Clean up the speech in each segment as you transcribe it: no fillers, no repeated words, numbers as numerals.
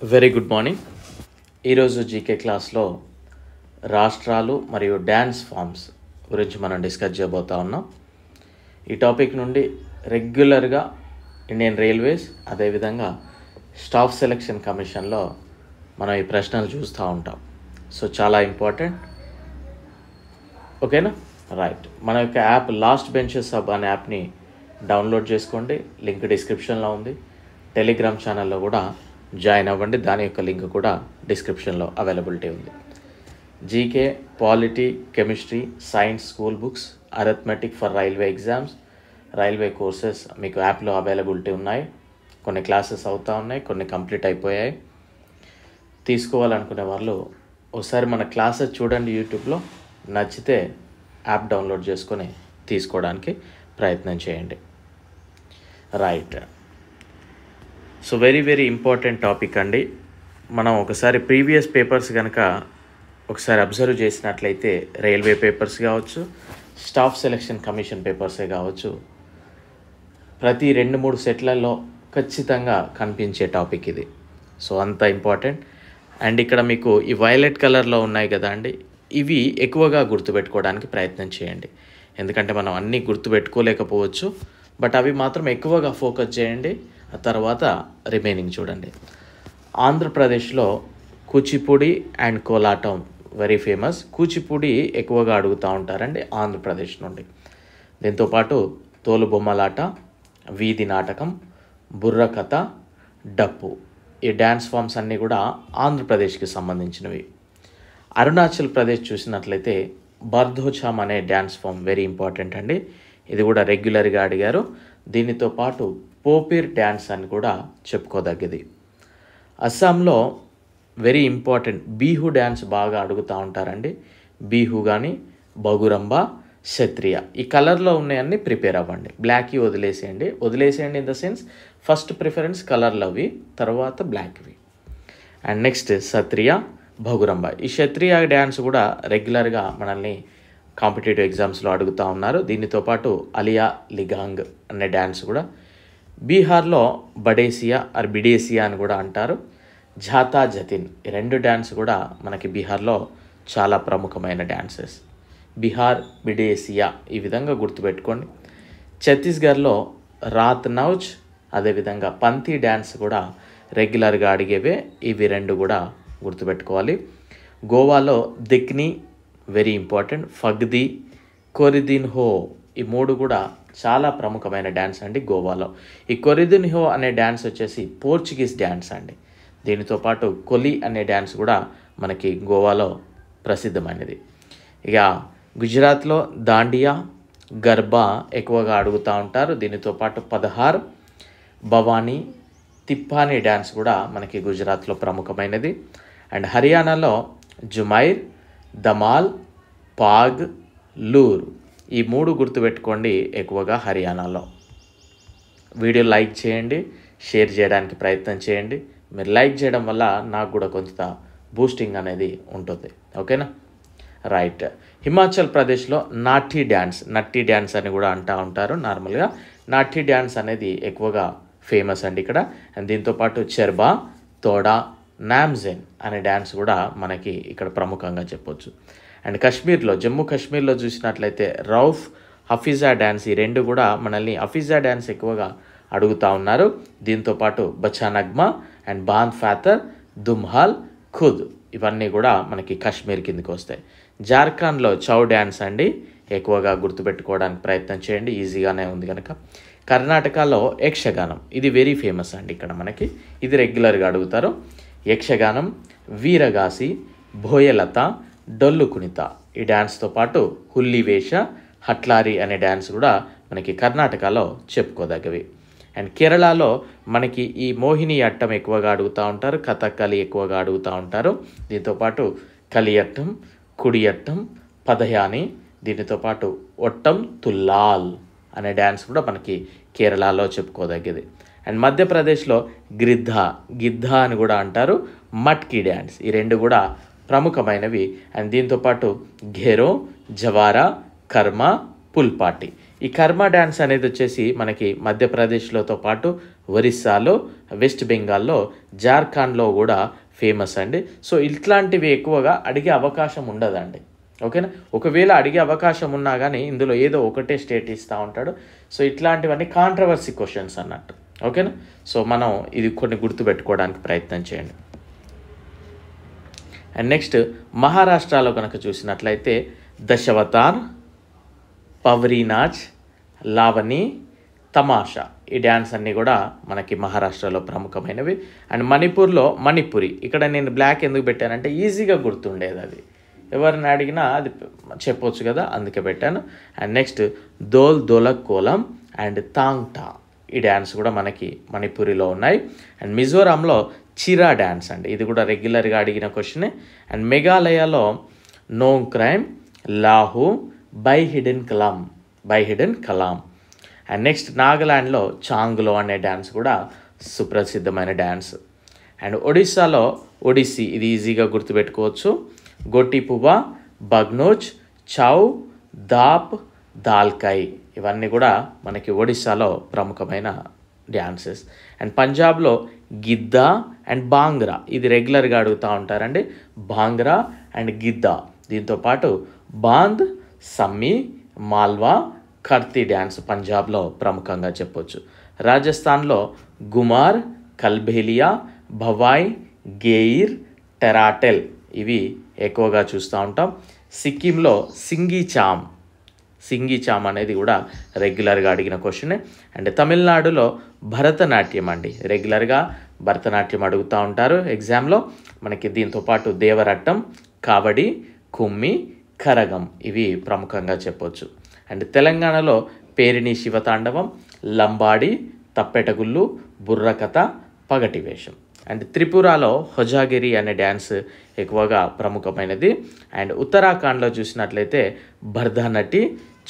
Very good morning. ఈరోజు GK క్లాస్లో రాష్ట్రాలు మరియు డ్యాన్స్ ఫామ్స్ గురించి మనం డిస్కస్ చేయబోతా ఉన్నాం. ఈ టాపిక్ నుండి రెగ్యులర్గా ఇండియన్ రైల్వేస్ అదేవిధంగా స్టాఫ్ సెలక్షన్ కమిషన్లో మనం ఈ ప్రశ్నలు చూస్తూ ఉంటాం. సో చాలా ఇంపార్టెంట్. ఓకేనా? రైట్. మన యొక్క యాప్ లాస్ట్ బెంచెస్ హబ్ అనే యాప్ని డౌన్లోడ్ చేసుకోండి. లింక్ డిస్క్రిప్షన్లో ఉంది. టెలిగ్రామ్ ఛానల్లో కూడా జాయిన్ అవ్వండి. దాని యొక్క లింక్ కూడా డిస్క్రిప్షన్లో అవైలబిలిటీ ఉంది. GK, polity, chemistry, science school books, arithmetic for railway exams, railway courses మీకు యాప్లో అవైలబిలిటీ ఉన్నాయి. కొన్ని క్లాసెస్ అవుతూ ఉన్నాయి, కొన్ని కంప్లీట్ అయిపోయాయి. తీసుకోవాలనుకునే వాళ్ళు ఒకసారి మన క్లాసెస్ చూడండి యూట్యూబ్లో. నచ్చితే యాప్ డౌన్లోడ్ చేసుకొని తీసుకోవడానికి ప్రయత్నం చేయండి. Right. So very important topic అండి. మనం ఒకసారి ప్రీవియస్ పేపర్స్ కనుక ఒకసారి అబ్జర్వ్ చేసినట్లయితే రైల్వే పేపర్స్ కావచ్చు, స్టాఫ్ సెలక్షన్ కమిషన్ పేపర్సే కావచ్చు, ప్రతి 2-3 సెట్లలో ఖచ్చితంగా కనిపించే టాపిక్ ఇది. సో అంత ఇంపార్టెంట్. అండ్ ఇక్కడ మీకు ఈ వైలెట్ కలర్లో ఉన్నాయి కదా అండి, ఇవి ఎక్కువగా గుర్తుపెట్టుకోవడానికి ప్రయత్నం చేయండి. ఎందుకంటే మనం అన్నీ గుర్తుపెట్టుకోలేకపోవచ్చు, బట్ అవి మాత్రం ఎక్కువగా ఫోకస్ చేయండి. ఆ తర్వాత రిమైనింగ్ చూడండి. ఆంధ్రప్రదేశ్లో Kuchipudi and Kolatam very famous. Kuchipudi ఎక్కువగా అడుగుతూ ఉంటారండి ఆంధ్రప్రదేశ్ నుండి. దీంతోపాటు తోలుబొమ్మలాట, వీధి నాటకం, బుర్రకథ, డప్పు, ఈ డ్యాన్స్ ఫామ్స్ అన్నీ కూడా ఆంధ్రప్రదేశ్కి సంబంధించినవి. అరుణాచల్ ప్రదేశ్ చూసినట్లయితే బర్ధోచామ్ అనే డ్యాన్స్ ఫామ్ వెరీ ఇంపార్టెంట్ అండి. ఇది కూడా రెగ్యులర్గా అడిగారు. దీనితో పాటు పోపీర్ డ్యాన్స్ అని కూడా చెప్పుకోదగ్గది. అస్సాంలో వెరీ ఇంపార్టెంట్ బీహు డ్యాన్స్ బాగా అడుగుతూ ఉంటారండి. బీహు కానీ బగురంబ, క్షత్రియ, ఈ కలర్లో ఉన్నాయన్నీ ప్రిపేర్ అవ్వండి. బ్లాక్కి వదిలేసేయండి in the sense first preference కలర్లు అవి, తర్వాత బ్లాక్వి. And next Sattriya, Bagurumba. ఈ క్షత్రియ డ్యాన్స్ కూడా రెగ్యులర్గా మనల్ని కాంపిటేటివ్ ఎగ్జామ్స్లో అడుగుతూ ఉన్నారు. దీనితో పాటు అలియా లిగాంగ్ అనే డ్యాన్స్ కూడా. బీహార్లో బడేసియా ఆర్ బిడేసియా అని కూడా అంటారు. ఝాతా జతిన్, ఈ 2 డ్యాన్స్ కూడా మనకి బీహార్లో చాలా ప్రముఖమైన డ్యాన్సెస్. బీహార్, బిడేసియా ఈ విధంగా గుర్తుపెట్టుకోండి. ఛత్తీస్గఢ్లో రాత్ నౌజ్ అదేవిధంగా పంతీ డ్యాన్స్ కూడా రెగ్యులర్గా అడిగేవే. ఇవి 2 కూడా గుర్తుపెట్టుకోవాలి. గోవాలో దిక్ని వెరీ ఇంపార్టెంట్. ఫగ్ది, కొరిదిన్ హో, ఈ 3 కూడా చాలా ప్రముఖమైన డ్యాన్స్ అండి గోవాలో. ఈ కొరిదిన్ హో అనే డ్యాన్స్ వచ్చేసి పోర్చుగీస్ డ్యాన్స్ అండి. దీనితో పాటు కొలి అనే డ్యాన్స్ కూడా మనకి గోవాలో ప్రసిద్ధమైనది. ఇక గుజరాత్లో దాండియా, గర్బా ఎక్కువగా అడుగుతూ ఉంటారు. దీనితో పాటు పదహార్, భవానీ, తిప్పానీ డ్యాన్స్ కూడా మనకి గుజరాత్లో ప్రముఖమైనది. అండ్ హర్యానాలో జుమైర్, దమాల్, పాగ్, లూర్, ఈ 3 గుర్తుపెట్టుకోండి ఎక్కువగా హర్యానాలో. వీడియో లైక్ చేయండి, షేర్ చేయడానికి ప్రయత్నం చేయండి. మీరు లైక్ చేయడం వల్ల నాకు కూడా కొంత బూస్టింగ్ అనేది ఉంటుంది. ఓకేనా? రైట్. హిమాచల్ ప్రదేశ్లో నట్టి డ్యాన్స్ అని కూడా అంటూ ఉంటారు నార్మల్గా. నట్టి డ్యాన్స్ అనేది ఎక్కువగా ఫేమస్ అండి ఇక్కడ. అండ్ దీంతోపాటు చెర్బా, తోడా, నామ్జెన్ అనే డ్యాన్స్ కూడా మనకి ఇక్కడ ప్రముఖంగా చెప్పొచ్చు. అండ్ కాశ్మీర్లో, జమ్మూ కాశ్మీర్లో చూసినట్లయితే రౌఫ్, హఫీజా డ్యాన్స్, ఈ 2 కూడా మనల్ని హఫీజా డ్యాన్స్ ఎక్కువగా అడుగుతూ ఉన్నారు. దీంతోపాటు బచానగ్మా అండ్ బాన్ ఫాతర్, దుమ్హాల్, ఖుద్, ఇవన్నీ కూడా మనకి కాశ్మీర్ కిందకి వస్తాయి. జార్ఖండ్లో చౌ డ్యాన్స్ అండి, ఎక్కువగా గుర్తుపెట్టుకోవడానికి ప్రయత్నం చేయండి, ఈజీగానే ఉంది కనుక. కర్ణాటకలో యక్షగానం, ఇది వెరీ ఫేమస్ అండి ఇక్కడ మనకి. ఇది రెగ్యులర్గా అడుగుతారు. యక్షగానం, వీరగాసి, భోయలత, డొల్లు కునిత, ఈ డ్యాన్స్తో పాటు హుల్లివేష, హట్లారి అనే డ్యాన్స్ కూడా మనకి కర్ణాటకలో చెప్పుకోదగ్గవి. అండ్ కేరళలో మనకి ఈ మోహిని అట్టం ఎక్కువగా అడుగుతూ ఉంటారు. కథక్కలి ఎక్కువగా అడుగుతూ ఉంటారు. దీంతోపాటు కలియట్టం, కుడియట్టం, పదయాని, దీనితో పాటు ఒట్టం తుల్లాల్ అనే డ్యాన్స్ కూడా మనకి కేరళలో చెప్పుకోదగ్గది. అండ్ మధ్యప్రదేశ్లో గిద్ధ అని కూడా అంటారు. మట్కీ డ్యాన్స్, ఈ 2 కూడా ప్రముఖమైనవి. అండ్ దీంతోపాటు ఘేరో, జవారా, కర్మ, పుల్పాటి, ఈ కర్మ డ్యాన్స్ అనేది వచ్చేసి మనకి మధ్యప్రదేశ్లోతో పాటు ఒరిస్సాలో, వెస్ట్ బెంగాల్లో, జార్ఖండ్లో కూడా ఫేమస్ అండి. సో ఇట్లాంటివి ఎక్కువగా అడిగే అవకాశం ఉండదండి. ఓకేనా, ఒకవేళ అడిగే అవకాశం ఉన్నా కానీ ఇందులో ఏదో ఒకటే స్టేట్ ఇస్తూ ఉంటాడు. సో ఇట్లాంటివన్నీ కాంట్రవర్సీ క్వశ్చన్స్ అన్నట్టు. ఓకేనా, సో మనం ఇది కొన్ని గుర్తుపెట్టుకోవడానికి ప్రయత్నం చేయండి. అండ్ నెక్స్ట్ మహారాష్ట్రలో కనుక చూసినట్లయితే దశవతార్, పవరీ నాచ్, లావణి, తమాషా, ఈ డ్యాన్స్ అన్నీ కూడా మనకి మహారాష్ట్రలో ప్రముఖమైనవి. అండ్ మణిపూర్లో మణిపురి. ఇక్కడ నేను బ్లాక్ ఎందుకు పెట్టానంటే ఈజీగా గుర్తుండేది, అది ఎవరిని అడిగినా అది చెప్పొచ్చు కదా, అందుకే పెట్టాను. అండ్ నెక్స్ట్ దోల్ దోలక్ కోలం అండ్ తాంగ్టా, ఈ డ్యాన్స్ కూడా మనకి మణిపూరిలో ఉన్నాయి. అండ్ మిజోరాంలో చిరా డ్యాన్స్ అండి, ఇది కూడా రెగ్యులర్గా అడిగిన క్వశ్చనే. అండ్ మేఘాలయలో Nongkrem, Laho, Behdienkhlam. And next నాగాలాండ్లో చాంగ్లో అనే డ్యాన్స్ కూడా సుప్రసిద్ధమైన డ్యాన్స్. అండ్ ఒడిస్సాలో ఒడిస్సీ, ఇది ఈజీగా గుర్తుపెట్టుకోవచ్చు. గొట్టిపువ్వ, బగ్నోచ్, చౌ, దాప్, దాల్కై, ఇవన్నీ కూడా మనకి ఒడిస్సాలో ప్రముఖమైన డ్యాన్సెస్. అండ్ పంజాబ్లో గిద్దా అండ్ బాంగ్రా, ఇది రెగ్యులర్గా అడుగుతూ ఉంటారండి. భాంగ్రా అండ్ గిద్దా, దీంతోపాటు బాంద్, సమ్మీ, మాల్వా, కర్తీ డ్యాన్స్ పంజాబ్లో ప్రముఖంగా చెప్పొచ్చు. రాజస్థాన్లో గుమార్, కల్బేలియా, భవాయ్, గెయిర్, టెరాటెల్, ఇవి ఎక్కువగా చూస్తూ ఉంటాం. సిక్కింలో సింగీచామ్ అనేది కూడా రెగ్యులర్గా అడిగిన క్వశ్చనే. అండ్ తమిళనాడులో భరతనాట్యం అండి, రెగ్యులర్గా భరతనాట్యం అడుగుతూ ఉంటారు ఎగ్జామ్లో మనకి. దీంతోపాటు దేవరట్టం, కావడి, కుమ్మి, కరగం, ఇవి ప్రముఖంగా చెప్పొచ్చు. అండ్ తెలంగాణలో పేరిణి శివతాండవం, లంబాడి, తప్పెటగుళ్ళు, బుర్రకథ, పగటి వేషం. అండ్ త్రిపురలో హొజాగిరి అనే డ్యాన్స్ ఎక్కువగా ప్రముఖమైనది. అండ్ ఉత్తరాఖండ్లో చూసినట్లయితే భరతనటి,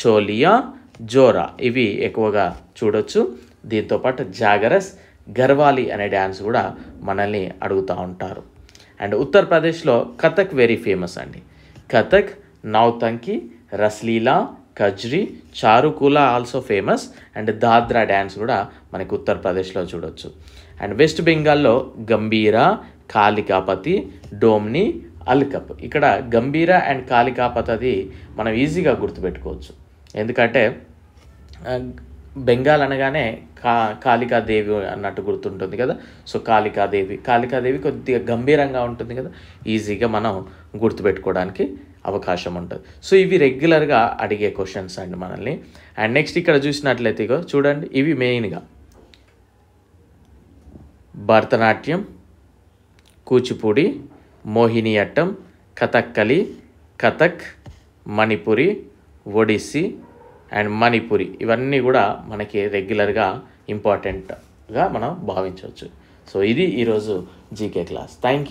చోలియా, జోరా, ఇవి ఎక్కువగా చూడొచ్చు. దీంతోపాటు జాగరస్, గర్వాలి అనే డ్యాన్స్ కూడా మనల్ని అడుగుతూ ఉంటారు. అండ్ ఉత్తరప్రదేశ్లో కథక్ వెరీ ఫేమస్ అండి. Kathak, Nautanki, Raslila, Kajri, Charkula also famous. And Dadra dance కూడా మనకి ఉత్తరప్రదేశ్లో చూడొచ్చు. అండ్ వెస్ట్ బెంగాల్లో గంభీరా, కాలికాపతి, డోమ్ని, అల్కప్. ఇక్కడ గంభీరా అండ్ కాలికాపతి మనం ఈజీగా గుర్తుపెట్టుకోవచ్చు, ఎందుకంటే బెంగాల్ అనగానే కాళికాదేవి అన్నట్టు గుర్తుంటుంది కదా. సో కాళికాదేవి కొద్దిగా గంభీరంగా ఉంటుంది కదా, ఈజీగా మనం గుర్తుపెట్టుకోవడానికి అవకాశం ఉంటుంది. సో ఇవి రెగ్యులర్గా అడిగే క్వశ్చన్స్ అండి మనల్ని. అండ్ నెక్స్ట్ ఇక్కడ చూసినట్లయితే చూడండి, ఇవి మెయిన్గా భరతనాట్యం, కూచిపూడి, మోహినియట్టం, కథక్కలి, కథక్, మణిపురి, ఒడిస్సీ అండ్ మణిపురి, ఇవన్నీ కూడా మనకి రెగ్యులర్గా ఇంపార్టెంట్గా మనం భావించవచ్చు. సో ఇది ఈరోజు జీకే క్లాస్. Thank you.